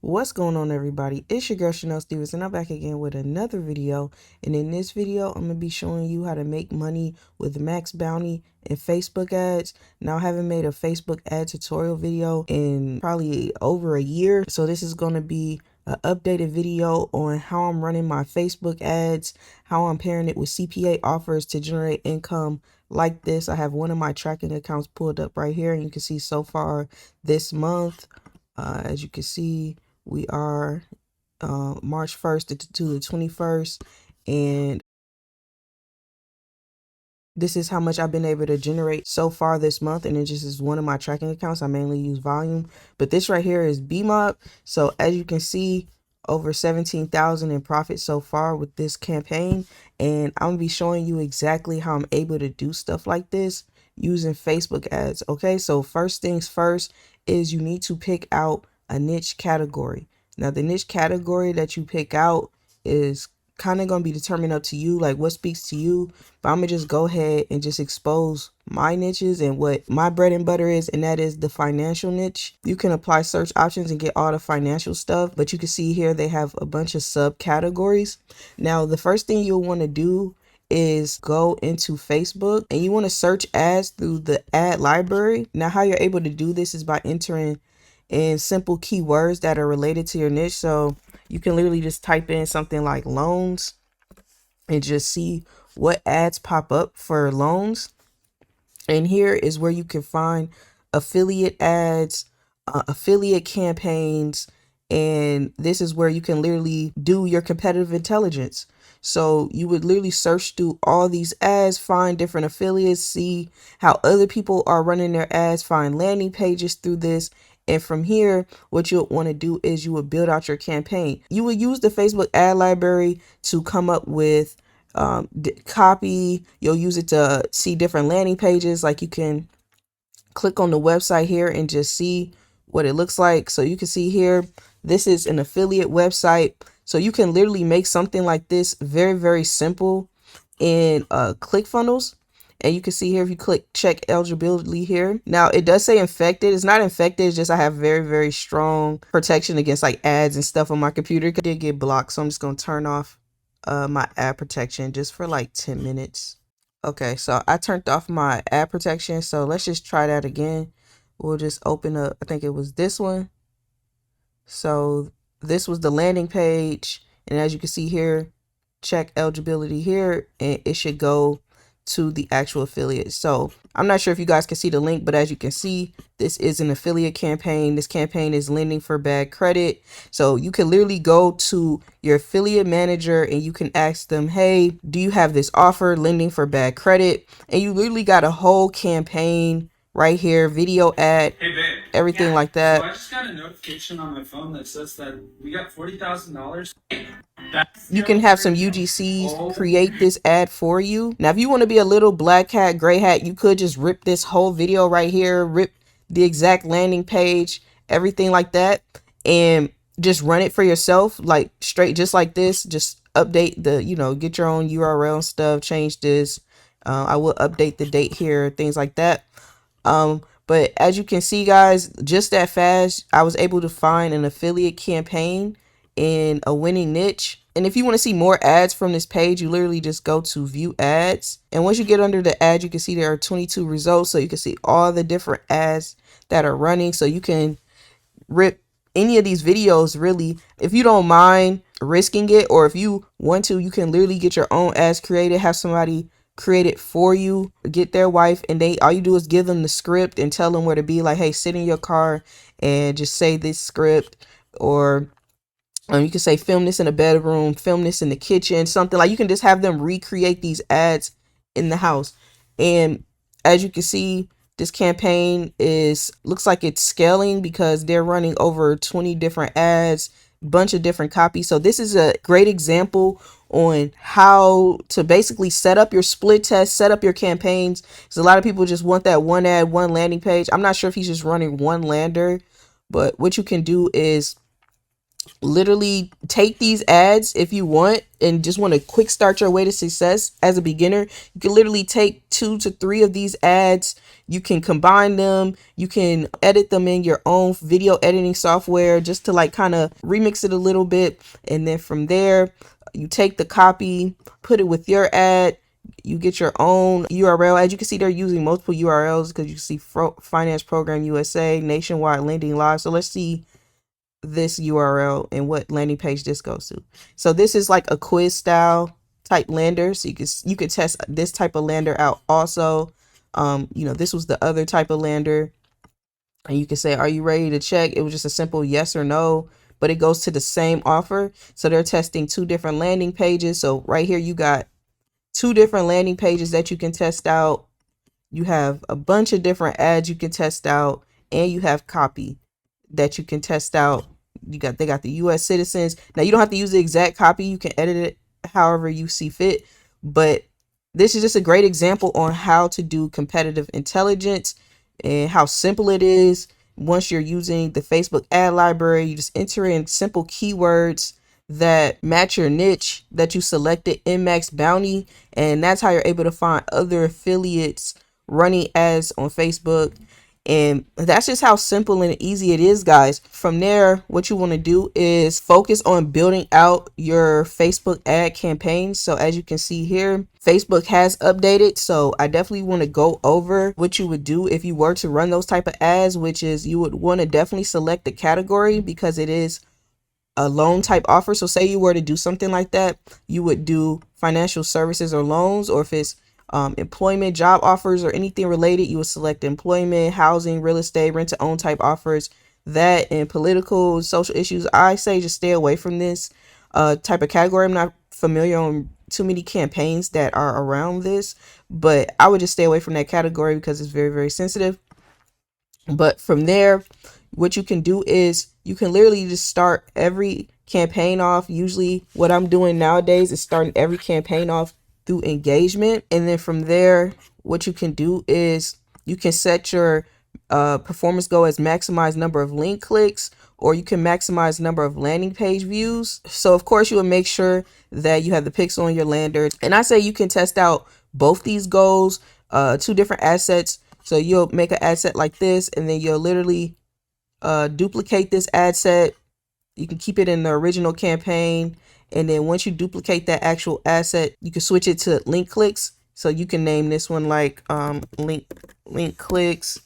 What's going on, everybody? It's your girl Chanel Stevens, and I'm back again with another video. And in this video, I'm gonna be showing you how to make money with Maxbounty and Facebook ads. Now, I haven't made a Facebook ad tutorial video in probably over a year, so this is gonna be an updated video on how I'm running my Facebook ads, how I'm pairing it with CPA offers to generate income like this. I have one of my tracking accounts pulled up right here, and you can see so far this month, as you can see, we are March 1st to the 21st, and this is how much I've been able to generate so far this month, and it just is one of my tracking accounts. I mainly use Volume, but this right here is BMOB. So as you can see, over 17,000 in profit so far with this campaign, and I'm gonna be showing you exactly how I'm able to do stuff like this using Facebook ads. Okay, so first things first is you need to pick out a niche category. Now, the niche category that you pick out is kind of going to be determined up to you, like what speaks to you. But I'm gonna just go ahead and just expose my niches and what my bread and butter is, and that is the financial niche. You can apply search options and get all the financial stuff, but you can see here they have a bunch of subcategories. Now, the first thing you'll want to do is go into Facebook and you want to search ads through the ad library. Now, how you're able to do this is by entering in simple keywords that are related to your niche. So you can literally just type in something like loans and just see what ads pop up for loans. And here is where you can find affiliate ads, affiliate campaigns, and this is where you can literally do your competitive intelligence. So you would literally search through all these ads, find different affiliates, see how other people are running their ads, find landing pages through this. And from here, what you'll want to do is you would build out your campaign. You would use the Facebook ad library to come up with copy. You'll use it to see different landing pages. Like you can click on the website here and just see what it looks like. So you can see here, this is an affiliate website. So you can literally make something like this very, very simple in ClickFunnels. And you can see here, if you click check eligibility here, now it does say infected. It's not infected. It's just I have very, very strong protection against like ads and stuff on my computer. It did get blocked. So I'm just going to turn off my ad protection just for like 10 minutes. Okay, so I turned off my ad protection. So let's just try that again. We'll just open up, I think it was this one. So this was the landing page. And as you can see here, check eligibility here, and it should go to the actual affiliate. So I'm not sure if you guys can see the link, but as you can see, this is an affiliate campaign. This campaign is lending for bad credit. So you can literally go to your affiliate manager and you can ask them, hey, do you have this offer, lending for bad credit? And you literally got a whole campaign right here, video ad, hey babe, everything like that. So I just got a notification on my phone that says that we got $40,000. You can have some UGCs create this ad for you. Now, if you want to be a little black hat, gray hat, you could just rip this whole video right here, rip the exact landing page, everything like that, and just run it for yourself, like straight, just like this. Just update the, get your own URL and stuff, change this. I will update the date here, things like that. But as you can see, guys, just that fast, I was able to find an affiliate campaign in a winning niche. And if you want to see more ads from this page, you literally just go to view ads. And once you get under the ad, you can see there are 22 results. So you can see all the different ads that are running. So you can rip any of these videos, really, if you don't mind risking it, or if you want to, you can literally get your own ads created, have somebody create it for you, get their wife, and all you do is give them the script and tell them where to be, like, hey, sit in your car and just say this script. Or you can say film this in a bedroom, film this in the kitchen, something like. You can just have them recreate these ads in the house. And as you can see, this campaign looks like it's scaling because they're running over 20 different ads, bunch of different copies. So this is a great example on how to basically set up your split test, set up your campaigns. Because a lot of people just want that one ad, one landing page. I'm not sure if he's just running one lander, but what you can do is literally take these ads if you want and just want to quick start your way to success as a beginner. You can literally take 2 to 3 of these ads. You can combine them. You can edit them in your own video editing software just to like kind of remix it a little bit. And then from there, you take the copy, put it with your ad. You get your own URL. As you can see, they're using multiple URLs because you can see Finance Program USA, Nationwide Lending Live. So let's see this URL and what landing page this goes to. So this is like a quiz style type lender. So you could test this type of lender out also. This was the other type of lender. And you can say, are you ready to check? It was just a simple yes or no, but it goes to the same offer. So they're testing 2 different landing pages. So right here, you got 2 different landing pages that you can test out. You have a bunch of different ads you can test out, and you have copy that you can test out. They got the US citizens. Now you don't have to use the exact copy. You can edit it however you see fit, but this is just a great example on how to do competitive intelligence and how simple it is. Once you're using the Facebook ad library, you just enter in simple keywords that match your niche that you selected in Maxbounty, and that's how you're able to find other affiliates running ads on Facebook. And that's just how simple and easy it is, guys. From there, what you want to do is focus on building out your Facebook ad campaign. So as you can see here, Facebook has updated. So I definitely want to go over what you would do if you were to run those type of ads, which is you would want to definitely select the category because it is a loan type offer. So say you were to do something like that, you would do financial services or loans, or if it's employment, job offers, or anything related, you would select employment, housing, real estate, rent to own type offers. That and political, social issues, I say just stay away from this type of category. I'm not familiar on too many campaigns that are around this, but I would just stay away from that category because it's very, very sensitive. But from there, what you can do is you can literally just start every campaign off. Usually what I'm doing nowadays is starting every campaign off through engagement. And then from there, what you can do is you can set your performance goal as maximize number of link clicks, or you can maximize number of landing page views. So of course you will make sure that you have the pixel on your lander. And I say you can test out both these goals, 2 different assets. So you'll make an ad set like this, and then you'll literally duplicate this ad set. You can keep it in the original campaign. And then once you duplicate that actual asset, you can switch it to link clicks. So you can name this one like link clicks.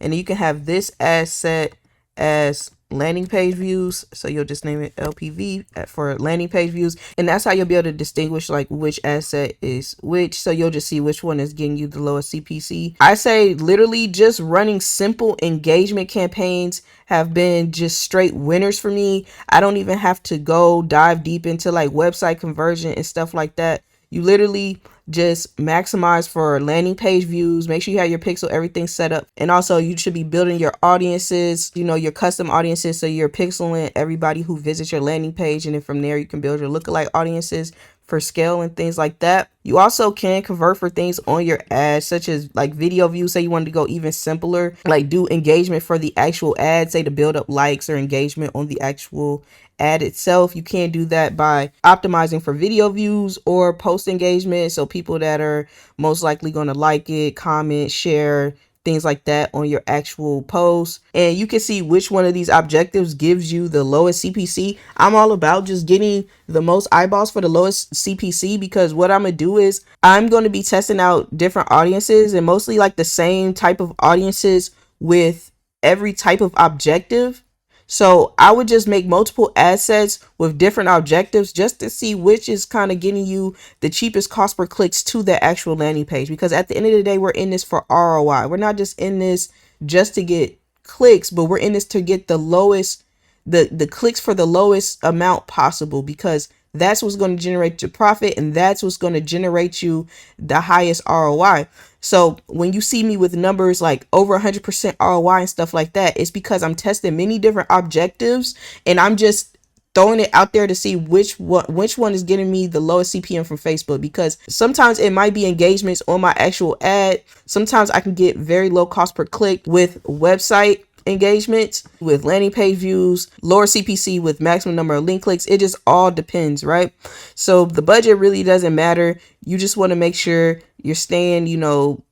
And then you can have this asset as landing page views. So you'll just name it LPV for landing page views. And that's how you'll be able to distinguish like which asset is which. So you'll just see which one is getting you the lowest CPC. I say literally just running simple engagement campaigns have been just straight winners for me. I don't even have to go dive deep into like website conversion and stuff like that. You literally just maximize for landing page views. Make sure you have your pixel, everything set up. And also you should be building your audiences, your custom audiences. So you're pixeling everybody who visits your landing page. And then from there, you can build your lookalike audiences for scale and things like that. You also can convert for things on your ads, such as like video views. Say you wanted to go even simpler, like do engagement for the actual ad, say to build up likes or engagement on the actual ad itself. You can do that by optimizing for video views or post engagement. So people that are most likely going to like it, comment, share, things like that on your actual post. And you can see which one of these objectives gives you the lowest CPC. I'm all about just getting the most eyeballs for the lowest CPC, because what I'm gonna do is I'm going to be testing out different audiences, and mostly like the same type of audiences with every type of objective. So I would just make multiple assets with different objectives just to see which is kind of getting you the cheapest cost per clicks to the actual landing page. Because at the end of the day, we're in this for ROI. We're not just in this just to get clicks, but we're in this to get the lowest, the clicks for the lowest amount possible, because that's what's going to generate your profit, and that's what's going to generate you the highest ROI. So when you see me with numbers like over 100% ROI and stuff like that, it's because I'm testing many different objectives, and I'm just throwing it out there to see which one is getting me the lowest CPM from Facebook. Because sometimes it might be engagements on my actual ad. Sometimes I can get very low cost per click with website engagements with landing page views, lower CPC with maximum number of link clicks. It just all depends, right? So the budget really doesn't matter. You just want to make sure you're staying,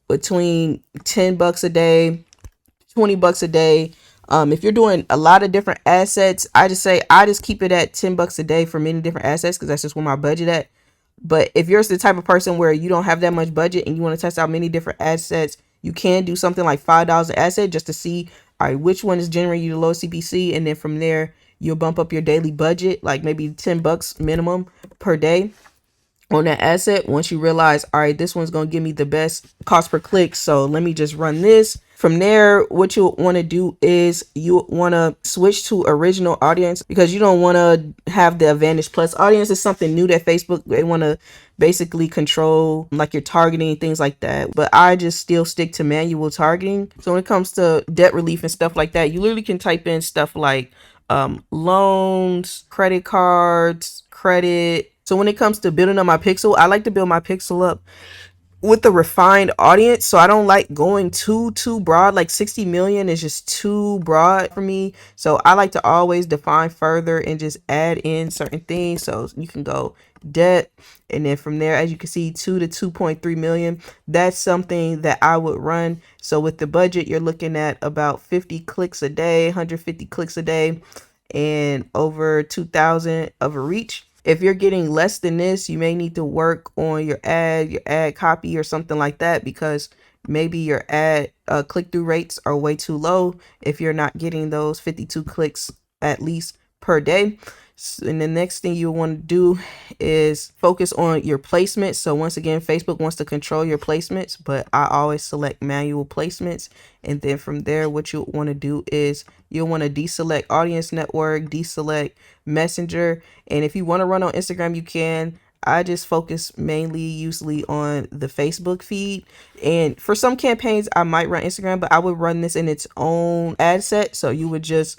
between $10 a day, $20 a day. If you're doing a lot of different assets, I just keep it at $10 a day for many different assets because that's just where my budget at. But if you're the type of person where you don't have that much budget and you want to test out many different assets, you can do something like $5 an asset just to see, all right, which one is generating you the lowest CPC, and then from there you'll bump up your daily budget, like maybe $10 minimum per day on that asset. Once you realize, all right, this one's going to give me the best cost per click, so let me just run this. From there, what you want to do is you want to switch to original audience because you don't want to have the Advantage Plus audience. Is something new that Facebook, they want to basically control, like your targeting, things like that. But I just still stick to manual targeting. So when it comes to debt relief and stuff like that, you literally can type in stuff like loans, credit cards, credit. So when it comes to building up my pixel, I like to build my pixel up with the refined audience. So I don't like going too broad. Like 60 million is just too broad for me. So I like to always define further and just add in certain things. So you can go debt, and then from there, as you can see, 2 to 2.3 million. That's something that I would run. So with the budget, you're looking at about 50 clicks a day, 150 clicks a day, and over 2,000 of a reach. If you're getting less than this, you may need to work on your ad copy or something like that, because maybe your ad click-through rates are way too low if you're not getting those 52 clicks at least per day. And the next thing you want to do is focus on your placement. So once again, Facebook wants to control your placements, but I always select manual placements. And then from there, what you want to do is you'll want to deselect audience network, deselect messenger. And if you want to run on Instagram, you can. I just focus mainly usually on the Facebook feed. And for some campaigns, I might run Instagram, but I would run this in its own ad set. So you would just,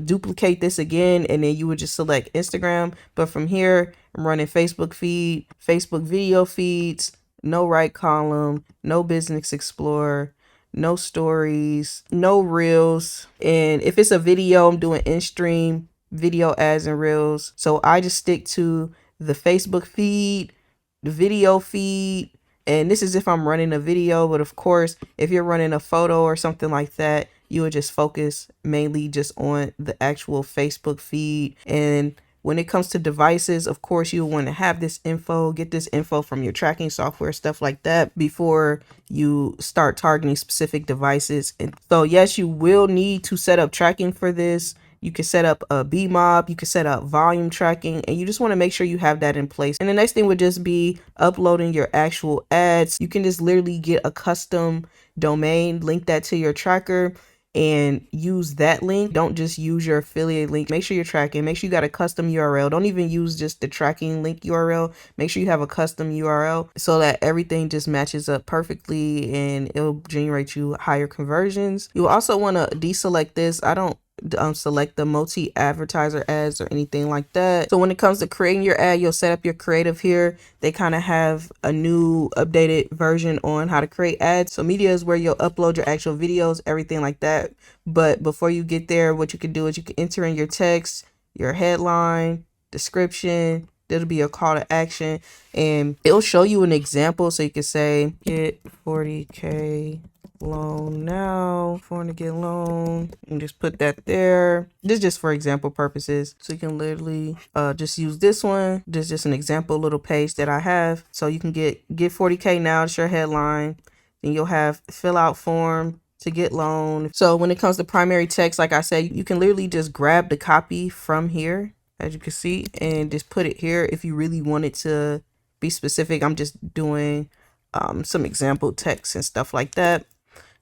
duplicate this again, and then you would just select Instagram. But from here, I'm running Facebook feed, Facebook video feeds, no right column, no business explorer, no stories, no reels. And if it's a video, I'm doing in-stream video ads and reels. So I just stick to the Facebook feed, the video feed, and this is if I'm running a video. But of course, if you're running a photo or something like that, you would just focus mainly just on the actual Facebook feed. And when it comes to devices, of course, you want to have this info, get this info from your tracking software, stuff like that, before you start targeting specific devices. And so yes, you will need to set up tracking for this. You can set up a BMob, you can set up volume tracking, and you just want to make sure you have that in place. And the next thing would just be uploading your actual ads. You can just literally get a custom domain, link that to your tracker, and use that link. Don't just use your affiliate link. Make sure you're tracking. Make sure you got a custom URL. Don't even use just the tracking link URL. Make sure you have a custom URL so that everything just matches up perfectly and it'll generate you higher conversions. You also want to deselect this. I don't select the multi-advertiser ads or anything like that. So when it comes to creating your ad, you'll set up your creative here. They kind of have a new updated version on how to create ads. So media is where you'll upload your actual videos, everything like that. But before you get there, what you can do is you can enter in your text, your headline, description. There'll be a call to action, and it'll show you an example. So you can say, get 40K loan now, foreign to get loan, and just put that there. This is just for example purposes. So you can literally just use this one. This is just an example little page that I have. So you can get 40K now. It's your headline. Then you'll have fill out form to get loan. So when it comes to primary text, like I said, you can literally just grab the copy from here, as you can see, and just put it here if you really want it to be specific. I'm just doing some example text and stuff like that.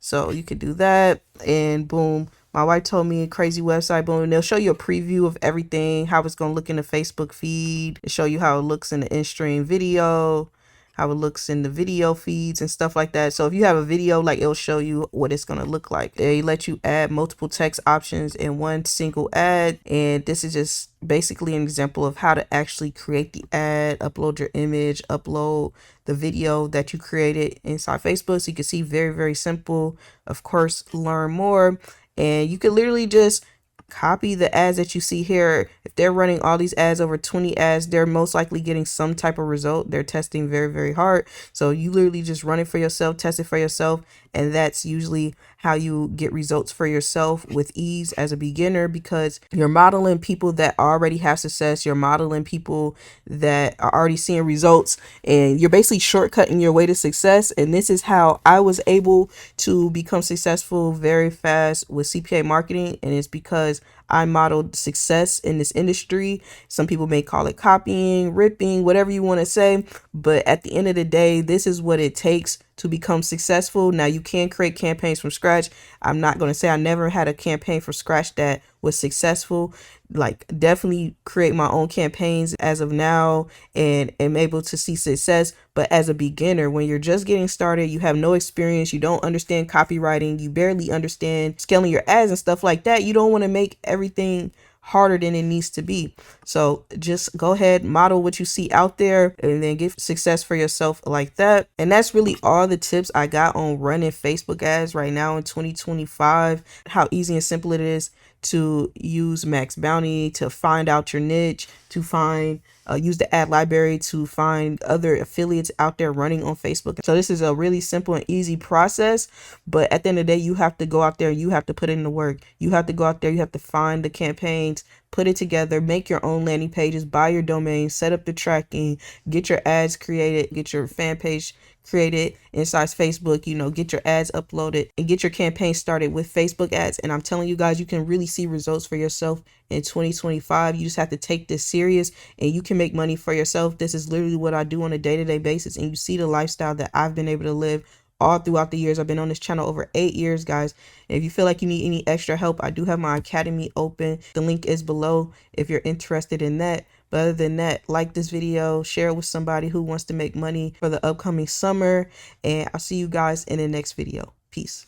So you could do that, and boom. My wife told me a crazy website, boom. And they'll show you a preview of everything, how it's going to look in the Facebook feed, show you how it looks in the in-stream video, how it looks in the video feeds and stuff like that. So if you have a video, like, it'll show you what it's going to look like. They let you add multiple text options in one single ad. And this is just basically an example of how to actually create the ad, upload your image, upload the video that you created inside Facebook. So you can see, very, very simple. Of course, learn more and you could literally just copy the ads that you see here. If they're running all these ads, over 20 ads, they're most likely getting some type of result. They're testing very, very hard. So you literally just run it for yourself, test it for yourself, and that's usually how you get results for yourself with ease as a beginner, because you're modeling people that already have success. You're modeling people that are already seeing results, and you're basically shortcutting your way to success. And this is how I was able to become successful very fast with CPA marketing, and it's because I modeled success in this industry. Some people may call it copying, ripping, whatever you want to say, but at the end of the day, this is what it takes to become successful. Now, you can create campaigns from scratch. I'm not going to say I never had a campaign from scratch that was successful. Like, definitely create my own campaigns as of now and am able to see success. But as a beginner, when you're just getting started, you have no experience, you don't understand copywriting, you barely understand scaling your ads and stuff like that, you don't want to make everything harder than it needs to be. So just go ahead, model what you see out there, and then get success for yourself like that. And that's really all the tips I got on running Facebook ads right now in 2025. How easy and simple it is to use Maxbounty to find out your niche, to find use the ad library to find other affiliates out there running on Facebook. So this is a really simple and easy process, but at the end of the day, you have to go out there, you have to put in the work. You have to go out there, you have to find the campaigns, put it together, make your own landing pages, buy your domain, set up the tracking, get your ads created, get your fan page created inside Facebook, get your ads uploaded and get your campaign started with Facebook ads. And I'm telling you guys, you can really see results for yourself in 2025. You just have to take this serious and you can make money for yourself. This is literally what I do on a day-to-day basis. And you see the lifestyle that I've been able to live all throughout the years. I've been on this channel over 8 years, guys. And if you feel like you need any extra help, I do have my academy open. The link is below if you're interested in that. But other than that, like this video, share it with somebody who wants to make money for the upcoming summer, and I'll see you guys in the next video. Peace.